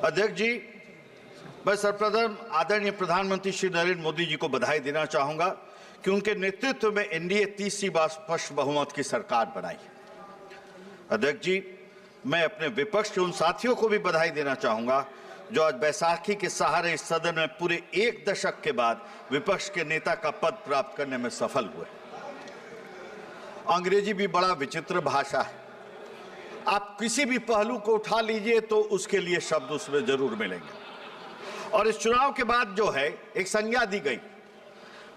अध्यक्ष जी, मैं सर्वप्रथम आदरणीय प्रधानमंत्री श्री नरेंद्र मोदी जी को बधाई देना चाहूंगा कि उनके नेतृत्व में एनडीए तीसरी बार स्पष्ट बहुमत की सरकार बनाई। अध्यक्ष जी, मैं अपने विपक्ष के उन साथियों को भी बधाई देना चाहूंगा जो आज बैसाखी के सहारे इस सदन में पूरे एक दशक के बाद विपक्ष के नेता का पद प्राप्त करने में सफल हुए। अंग्रेजी भी बड़ा विचित्र भाषा है, आप किसी भी पहलू को उठा लीजिए तो उसके लिए शब्द उसमें जरूर मिलेंगे। और इस चुनाव के बाद जो है एक संज्ञा दी गई,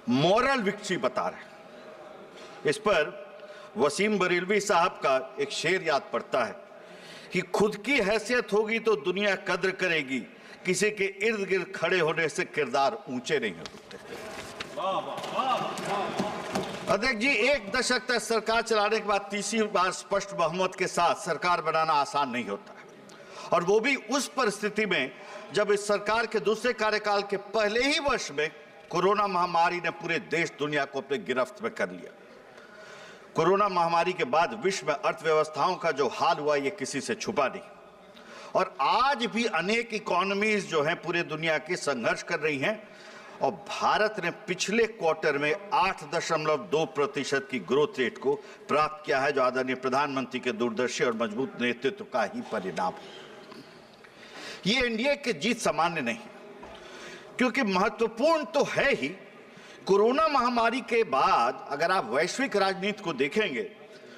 मॉरल विक्ट्री बता रहे। इस पर वसीम बरेलवी साहब का एक शेर याद पड़ता है कि खुद की हैसियत होगी तो दुनिया कद्र करेगी, किसी के इर्द गिर्द खड़े होने से किरदार ऊंचे नहीं होते। अध्यक्ष जी, एक दशक तक सरकार चलाने के बाद तीसरी बार स्पष्ट बहुमत के साथ सरकार बनाना आसान नहीं होता है, और वो भी उस परिस्थिति में जब इस सरकार के दूसरे कार्यकाल के पहले ही वर्ष में कोरोना महामारी ने पूरे देश दुनिया को अपने गिरफ्त में कर लिया। कोरोना महामारी के बाद विश्व में अर्थव्यवस्थाओं का जो हाल हुआ ये किसी से छुपा नहीं, और आज भी अनेक इकोनॉमीज जो हैं पूरे दुनिया की संघर्ष कर रही हैं, और भारत ने पिछले क्वार्टर में 8.2% की ग्रोथ रेट को प्राप्त किया है, जो आदरणीय प्रधानमंत्री के दूरदर्शी और मजबूत नेतृत्व का ही परिणाम है। ये एनडीए की जीत सामान्य नहीं, क्योंकि महत्वपूर्ण तो है ही। कोरोना महामारी के बाद अगर आप वैश्विक राजनीति को देखेंगे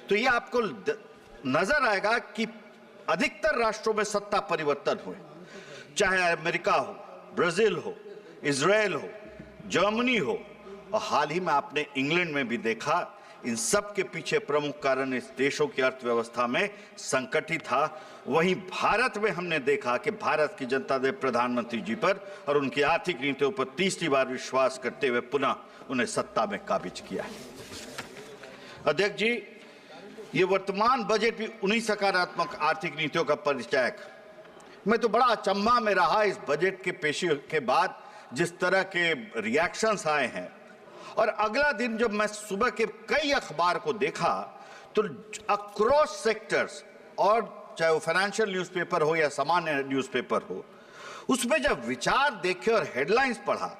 तो ये आपको नजर आएगा कि अधिकतर राष्ट्रों में सत्ता परिवर्तन हुए, चाहे अमेरिका हो, ब्राजील हो, इजराइल हो, जर्मनी हो, और हाल ही में आपने इंग्लैंड में भी देखा। इन सब के पीछे प्रमुख कारण इस देशों की अर्थव्यवस्था में संकट ही था। वहीं भारत में हमने देखा कि भारत की जनता ने प्रधानमंत्री जी पर और उनकी आर्थिक नीतियों पर तीसरी बार विश्वास करते हुए पुनः उन्हें सत्ता में काबिज किया है। अध्यक्ष जी, ये वर्तमान बजट भी उन्हीं सकारात्मक आर्थिक नीतियों का परिचायक। मैं तो बड़ा अचंभा में रहा इस बजट के पेश के बाद जिस तरह के रिएक्शंस आए हैं, और अगला दिन जब मैं सुबह के कई अखबार को देखा तो अक्रॉस सेक्टर्स, और चाहे वो फाइनेंशियल न्यूज़पेपर हो या सामान्य न्यूज़पेपर हो, उसमें जब विचार देखे और हेडलाइंस पढ़ा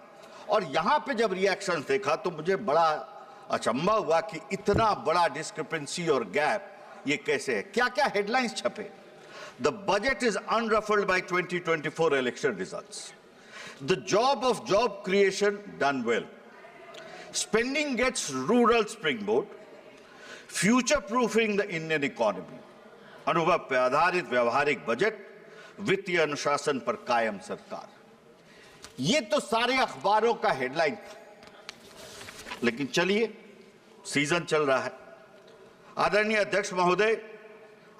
और यहाँ पे जब रिएक्शंस देखा तो मुझे बड़ा अचंभा हुआ कि इतना बड़ा डिस्क्रिपेंसी और गैप ये कैसे है। क्या क्या हेडलाइंस छपे? The budget is unruffled by 2024 election results, the job of job creation done well, spending gets rural springboard, future proofing the Indian economy, अनुभव पर आधारित व्यवहारिक बजट, वित्तीय अनुशासन पर कायम सरकार। ये तो सारे अखबारों का हेडलाइन था। लेकिन चलिए, सीजन चल रहा है। आदरणीय अध्यक्ष महोदय,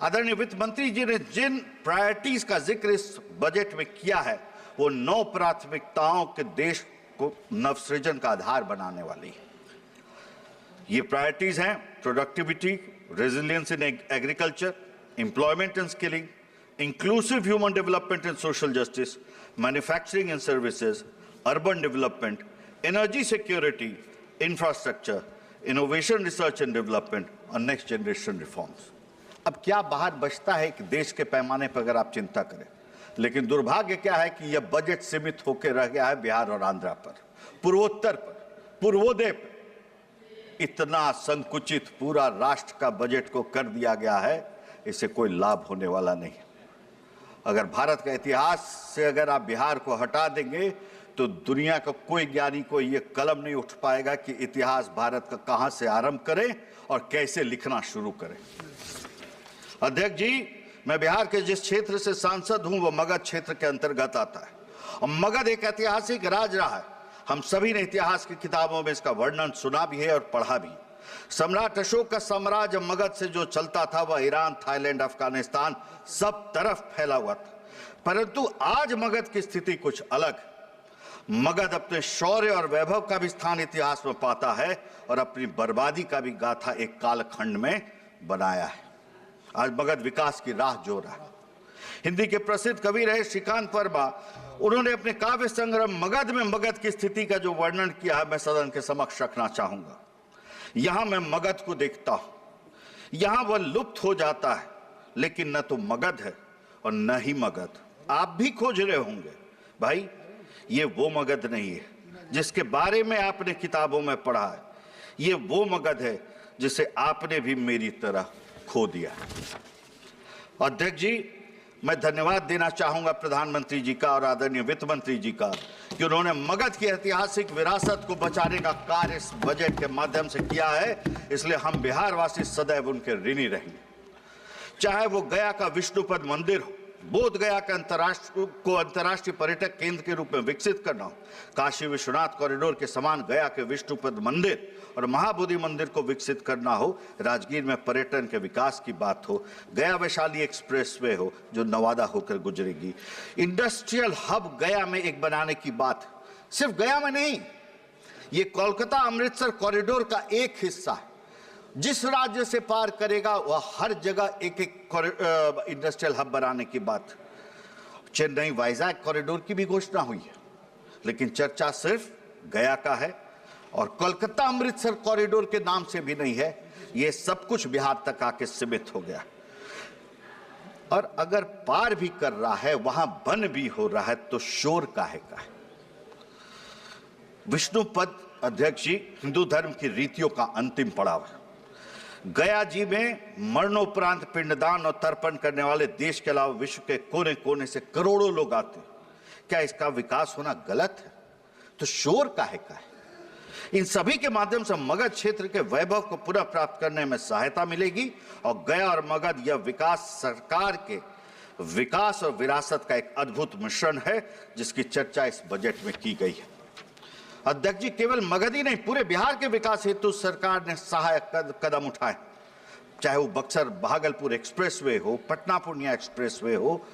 आदरणीय वित्त मंत्री जी ने जिन प्रायोरिटीज का जिक्र इस बजट में किया है वो 9 प्राथमिकताओं के देश को नवसृजन का आधार बनाने वाली है। ये प्रायोरिटीज हैं productivity, resilience in agriculture, employment and skilling, inclusive human development and social justice, manufacturing and services, urban development, energy security, infrastructure, innovation, research and development और नेक्स्ट जनरेशन रिफॉर्म्स। अब क्या बाहर बचता है कि देश के पैमाने पर अगर आप चिंता करें, लेकिन दुर्भाग्य क्या है कि यह बजट सीमित होकर रह गया है बिहार और आंध्र पर, पूर्वोत्तर पर, पूर्वोदय पर। इतना संकुचित पूरा राष्ट्र का बजट को कर दिया गया है, इससे कोई लाभ होने वाला नहीं। अगर भारत का इतिहास से अगर आप बिहार को हटा देंगे तो दुनिया का कोई ज्ञानी को यह कलम नहीं उठ पाएगा कि इतिहास भारत का कहां से आरंभ करें और कैसे लिखना शुरू करें। अध्यक्ष जी, मैं बिहार के जिस क्षेत्र से सांसद हूं वो मगध क्षेत्र के अंतर्गत आता है, और मगध एक ऐतिहासिक राज रहा है। हम सभी ने इतिहास की किताबों में इसका वर्णन सुना भी है और पढ़ा भी। सम्राट अशोक का साम्राज्य मगध से जो चलता था वह ईरान, थाईलैंड, अफगानिस्तान सब तरफ फैला हुआ था। परंतु आज मगध की स्थिति कुछ अलग। मगध अपने शौर्य और वैभव का भी स्थान इतिहास में पाता है और अपनी बर्बादी का भी गाथा एक कालखंड में बनाया है। आज मगध विकास की राह जोड़ रहा है। हिंदी के प्रसिद्ध कवि रहे श्रीकांत वर्मा, उन्होंने अपने काव्य संग्रह मगध में मगध की स्थिति का जो वर्णन किया है मैं सदन के समक्ष रखना चाहूंगा। यहां मैं मगध को देखता हूं, यहां वह लुप्त हो जाता है, लेकिन न तो मगध है और न ही मगध। आप भी खोज रहे होंगे। भाई, ये वो मगध नहीं है जिसके बारे में आपने किताबों में पढ़ा है। ये वो मगध है जिसे आपने भी मेरी तरह खो दिया। अध्यक्ष जी, मैं धन्यवाद देना चाहूंगा प्रधानमंत्री जी का और आदरणीय वित्त मंत्री जी का कि उन्होंने मगध की ऐतिहासिक विरासत को बचाने का कार्य इस बजट के माध्यम से किया है। इसलिए हम बिहारवासी सदैव उनके ऋणी रहेंगे। चाहे वो गया का विष्णुपद मंदिर हो, बोध गया के अंतर्राष्ट्रीय पर्यटक केंद्र के रूप में विकसित करना हो, काशी विश्वनाथ कॉरिडोर के समान गया के विष्णुपद मंदिर और महाबोधि मंदिर को विकसित करना हो, राजगीर में पर्यटन के विकास की बात हो, गया वैशाली एक्सप्रेसवे हो जो नवादा होकर गुजरेगी, इंडस्ट्रियल हब गया में एक बनाने की बात। सिर्फ गया में नहीं, ये कोलकाता अमृतसर कॉरिडोर का एक हिस्सा है। जिस राज्य से पार करेगा वह हर जगह एक एक इंडस्ट्रियल हब बनाने की बात। चेन्नई वाइजैक कॉरिडोर की भी घोषणा हुई है, लेकिन चर्चा सिर्फ गया का है और कोलकाता अमृतसर कॉरिडोर के नाम से भी नहीं है। यह सब कुछ बिहार तक आके सीमित हो गया। और अगर पार भी कर रहा है, वहां बन भी हो रहा है, तो शोर काहे का है? विष्णुपद अध्यक्ष जी हिंदू धर्म की रीतियों का अंतिम पड़ाव है। गया जी में मरणोपरांत पिंडदान और तर्पण करने वाले देश के अलावा विश्व के कोने कोने से करोड़ों लोग आते हैं। क्या इसका विकास होना गलत है? तो शोर काहे का है? इन सभी के माध्यम से मगध क्षेत्र के वैभव को पुनः प्राप्त करने में सहायता मिलेगी और गया और मगध यह विकास सरकार के विकास और विरासत का एक अद्भुत मिश्रण है जिसकी चर्चा इस बजट में की गई है। अध्यक्ष जी, केवल मगध ही नहीं, पूरे बिहार के विकास हेतु सरकार ने सहायक कदम उठाए। चाहे वो बक्सर भागलपुर एक्सप्रेसवे हो, पटना पूर्णिया एक्सप्रेसवे हो,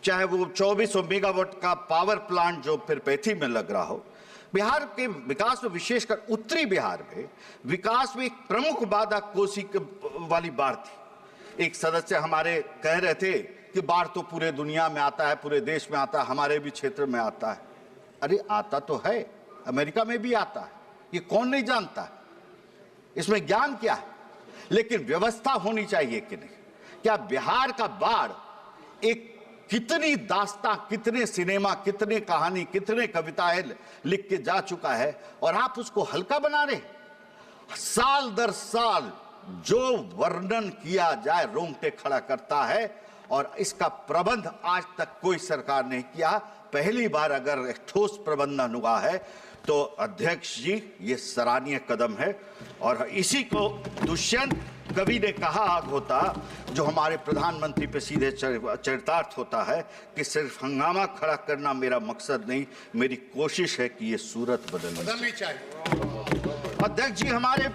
चाहे वो 2400 मेगावाट का पावर प्लांट जो पिरपैथी में लग रहा हो। बिहार के विकास में, विशेषकर उत्तरी बिहार में विकास में एक प्रमुख बाधा कोसी वाली बाढ़ थी। एक सदस्य हमारे कह रहे थे कि बाढ़ तो पूरे दुनिया में आता है, पूरे देश में आता है, हमारे भी क्षेत्र में आता है। अरे आता तो है, अमेरिका में भी आता है, ये कौन नहीं जानता है? इसमें ज्ञान क्या है? लेकिन व्यवस्था होनी चाहिए कि नहीं? क्या बिहार का बाढ़ एक कितनी दास्तां, कितने सिनेमा, कितने कहानी, कितने कविताएं लिख के जा चुका है और आप उसको हल्का बना रहे? साल दर साल जो वर्णन किया जाए रोंगटे खड़ा करता है और इसका प्रबंध आज तक कोई सरकार नहीं किया। पहली बार अगर एक ठोस प्रबंधन हुआ है तो अध्यक्ष जी ये सराहनीय कदम है। और इसी को दुष्यंत कवि ने कहा आग होता, जो हमारे प्रधानमंत्री पे सीधे चरितार्थ होता है कि सिर्फ हंगामा खड़ा करना मेरा मकसद नहीं, मेरी कोशिश है कि ये सूरत बदलनी चाहिए। अध्यक्ष जी, हमारे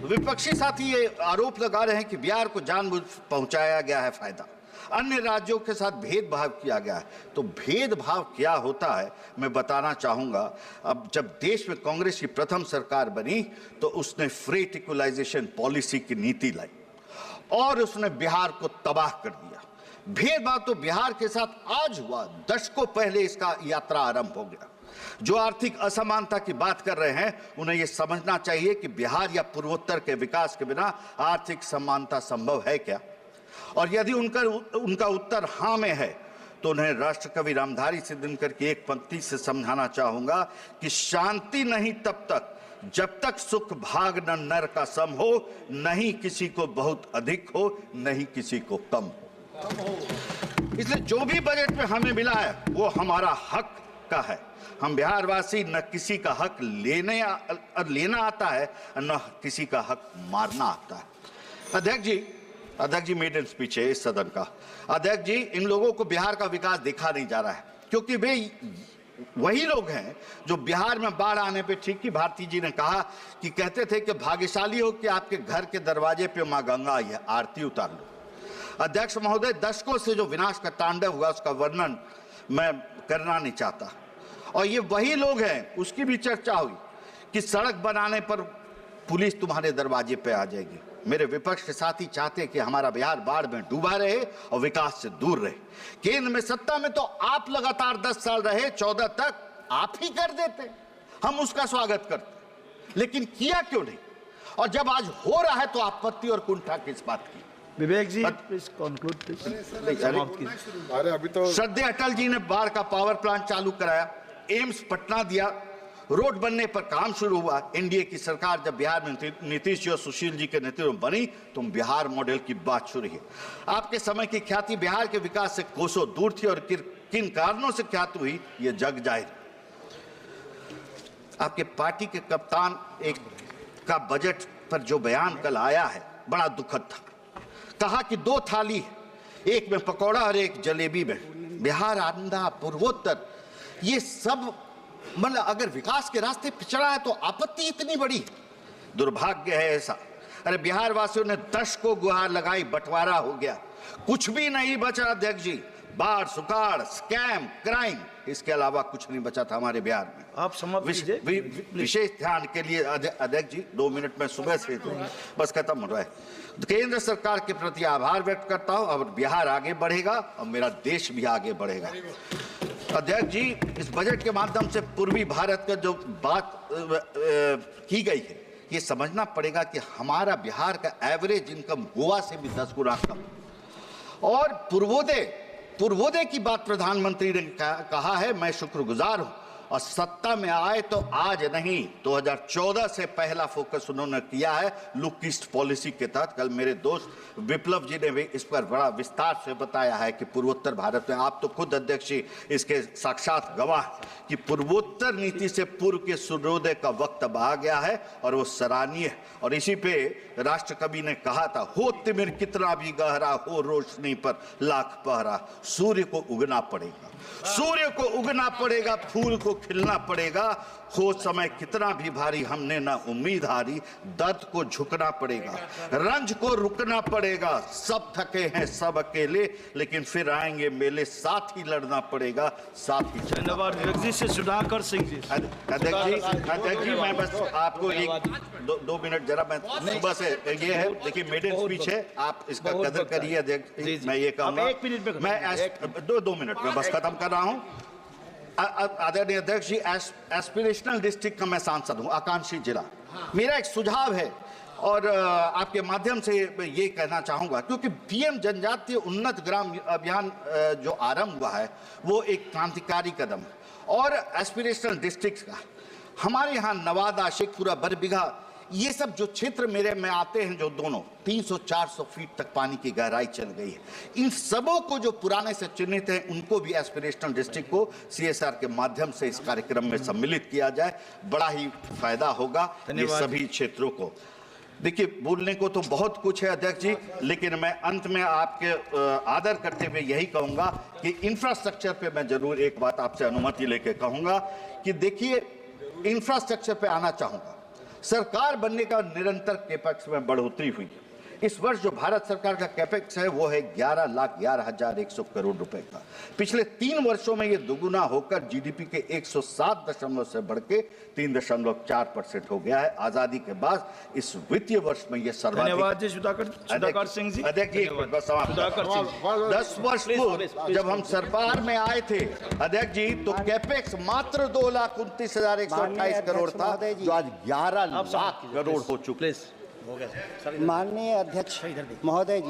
विपक्षी साथी ये आरोप लगा रहे हैं कि बिहार को जानबूझ पहुंचाया गया है फायदा, अन्य राज्यों के साथ भेदभाव किया गया है। तो भेदभाव क्या होता है मैं बताना चाहूंगा। अब जब देश में कांग्रेस की प्रथम सरकार बनी तो उसने फ्रेट इक्वलाइजेशन पॉलिसी की नीति लाई और उसने बिहार को तबाह कर दिया। भेदभाव तो बिहार के साथ आज हुआ, दशकों पहले इसका यात्रा आरंभ हो गया। जो आर्थिक असमानता की बात कर रहे हैं उन्हें यह समझना चाहिए कि बिहार या पूर्वोत्तर के विकास के बिना आर्थिक समानता संभव है क्या? और यदि उनका उत्तर हाँ में है तो उन्हें राष्ट्रकवि रामधारी सिद्धिनकर की एक पंक्ति से समझाना चाहूंगा कि शांति नहीं तब तक जब तक सुख भाग न नर का सम हो, नहीं किसी को बहुत अधिक हो, नहीं किसी को कम हो। इसलिए जो भी बजट में हमें मिला है वो हमारा हक का है। हम बिहारवासी न किसी का हक लेना आता है न किसी का हक मारना आता है। अध्यक्ष जी मेडन स्पीच है इस सदन का। अध्यक्ष जी, इन लोगों को बिहार का विकास देखा नहीं जा रहा है क्योंकि वे वही लोग हैं जो बिहार में बाढ़ आने पे, ठीक ही भारती जी ने कहा कि कहते थे कि भाग्यशाली हो कि आपके घर के दरवाजे पे मां गंगा आई है, आरती उतार लो। अध्यक्ष महोदय, दशकों से जो विनाश का तांडव हुआ उसका वर्णन मैं करना नहीं चाहता। और ये वही लोग हैं, उसकी भी चर्चा हुई कि सड़क बनाने पर पुलिस तुम्हारे दरवाजे पे आ जाएगी। मेरे विपक्ष के साथी चाहते कि हमारा बिहार बाढ़ में डूबा रहे और विकास से दूर रहे। केंद्र में सत्ता में तो आप लगातार 10 साल रहे, 14 तक आप ही कर देते, हम उसका स्वागत करते, लेकिन किया क्यों नहीं? और जब आज हो रहा है तो आपत्ति और कुंठा किस बात की? विवेक जी प्लीज कंक्लूड प्लीज। अरे अभी तो श्रद्धेय अटल जी ने बाढ़ का पावर प्लांट चालू कराया, एम्स पटना दिया, रोड बनने पर काम शुरू हुआ। एनडीए की सरकार जब बिहार में नीतीश जी और सुशील जी के नेतृत्व में बनी तो बिहार मॉडल की बात शुरू हुई। आपके समय की ख्याति बिहार के विकास से कोसों दूर थी और किन कारणों से ख्याति हुई ये जग जाहिर। आपके पार्टी के कप्तान का बजट पर जो बयान कल आया है बड़ा दुखद था। कहा कि 2 थाली, एक में पकौड़ा और एक जलेबी में। बिहार आंध्रा पूर्वोत्तर ये सब मतलब अगर विकास के रास्ते पिछड़ा है तो आपत्ति इतनी बड़ी, दुर्भाग्य है ऐसा। अरे बिहार वासियों ने 10 को गुहार लगाई, बंटवारा हो गया, कुछ भी नहीं बचा अध्यक्ष जी। बाढ़, सुखाड़, स्कैम, क्राइम, इसके अलावा कुछ नहीं बचा था हमारे बिहार में। आप समाप्त कीजिए। विशेष ध्यान के लिए अध्यक्ष जी 2 मिनट में सुबह से बस खत्म हो रहा है। केंद्र सरकार के प्रति आभार व्यक्त करता हूं। अब बिहार आगे बढ़ेगा और मेरा देश भी आगे बढ़ेगा। अध्यक्ष जी, इस बजट के माध्यम से पूर्वी भारत का जो बात की गई है ये समझना पड़ेगा कि हमारा बिहार का एवरेज इनकम गोवा से भी 10 गुना कम। और पूर्वोदय की बात प्रधानमंत्री ने कहा है, मैं शुक्रगुजार हूं। और सत्ता में आए तो आज नहीं, 2014 से पहला फोकस उन्होंने किया है लुक ईस्ट पॉलिसी के तहत। कल मेरे दोस्त विप्लव जी ने भी इस पर बड़ा विस्तार से बताया है कि पूर्वोत्तर भारत में, आप तो खुद अध्यक्ष जी इसके साक्षात गवाह, कि पूर्वोत्तर नीति से पूर्व के सूर्योदय का वक्त अब आ गया है और वो सराहनीय है। और इसी पे राष्ट्र कवि ने कहा था, हो तिमिर कितना भी गहरा, हो रोशनी पर लाख पहरा। सूर्य को उगना पड़ेगा, सूर्य को उगना पड़ेगा, फूल को खिलना पड़ेगा। हो समय कितना भी भारी, हमने ना उम्मीद हारी। दर्द को झुकना पड़ेगा, रंज को रुकना पड़ेगा। सब थके हैं सब अकेले, लेकिन फिर आएंगे मेले, साथ ही लड़ना पड़ेगा, साथ ही। धन्यवाद विवेक जी। से सुधाकर सिंह जी। अध्यक्ष जी मैं बस आपको दो मिनट जरा, मैं सुबह से ये है, देखिए मेडल स्पीच है, आप इसका कदर करिए अध्यक्ष जी। मैं ये कहूँगा, 1 मिनट में, मैं 2 मिनट में बस खत्म कर रहा हूँ। आदरणीय अध्यक्ष जी, एस्पिरेशनल डिस्ट्रिक्ट का मैं सांसद हूं, आकांक्षी जिला। मेरा एक सुझाव है और आपके माध्यम से ये कहना चाहूंगा, क्योंकि पीएम जनजातीय उन्नत ग्राम अभियान जो आरंभ हुआ है वो एक क्रांतिकारी कदम है। और एस्पिरेशनल डिस्ट्रिक्ट का हमारे यहाँ नवादा, शेखपुरा, बरबीघा, ये सब जो क्षेत्र मेरे में आते हैं, जो दोनों 300-400 फीट तक पानी की गहराई चल गई है, इन सबों को जो पुराने से चिन्हित हैं उनको भी एस्पिरेशनल डिस्ट्रिक्ट को सीएसआर के माध्यम से इस कार्यक्रम में सम्मिलित किया जाए, बड़ा ही फायदा होगा ये सभी क्षेत्रों को। देखिए बोलने को तो बहुत कुछ है अध्यक्ष जी, लेकिन मैं अंत में आपके आदर करते हुए यही कहूंगा कि इंफ्रास्ट्रक्चर पे मैं जरूर एक बात आपसे अनुमति लेके कहूंगा कि देखिए, इंफ्रास्ट्रक्चर पे आना चाहूंगा। सरकार बनने का निरंतर कैपेक्स में बढ़ोतरी हुई। इस वर्ष जो भारत सरकार का कैपेक्स है वो है 11,11,100 करोड़ रुपए का। पिछले 3 वर्षों में ये दुगुना होकर जीडीपी के 107 से बढ़ के 3.4% हो गया है। आजादी के बाद इस वित्तीय वर्ष में ये सर्वाधिक। धन्यवाद जी सुधाकर सिंह जी। अध्यक्ष जी 10 वर्ष पूर्व जब हम सरकार में आए थे अध्यक्ष जी, तो कैपेक्स मात्र 2,29,128 करोड़ था, जो आज 11 लाख करोड़ हो चुके। माननीय अध्यक्ष महोदय जी।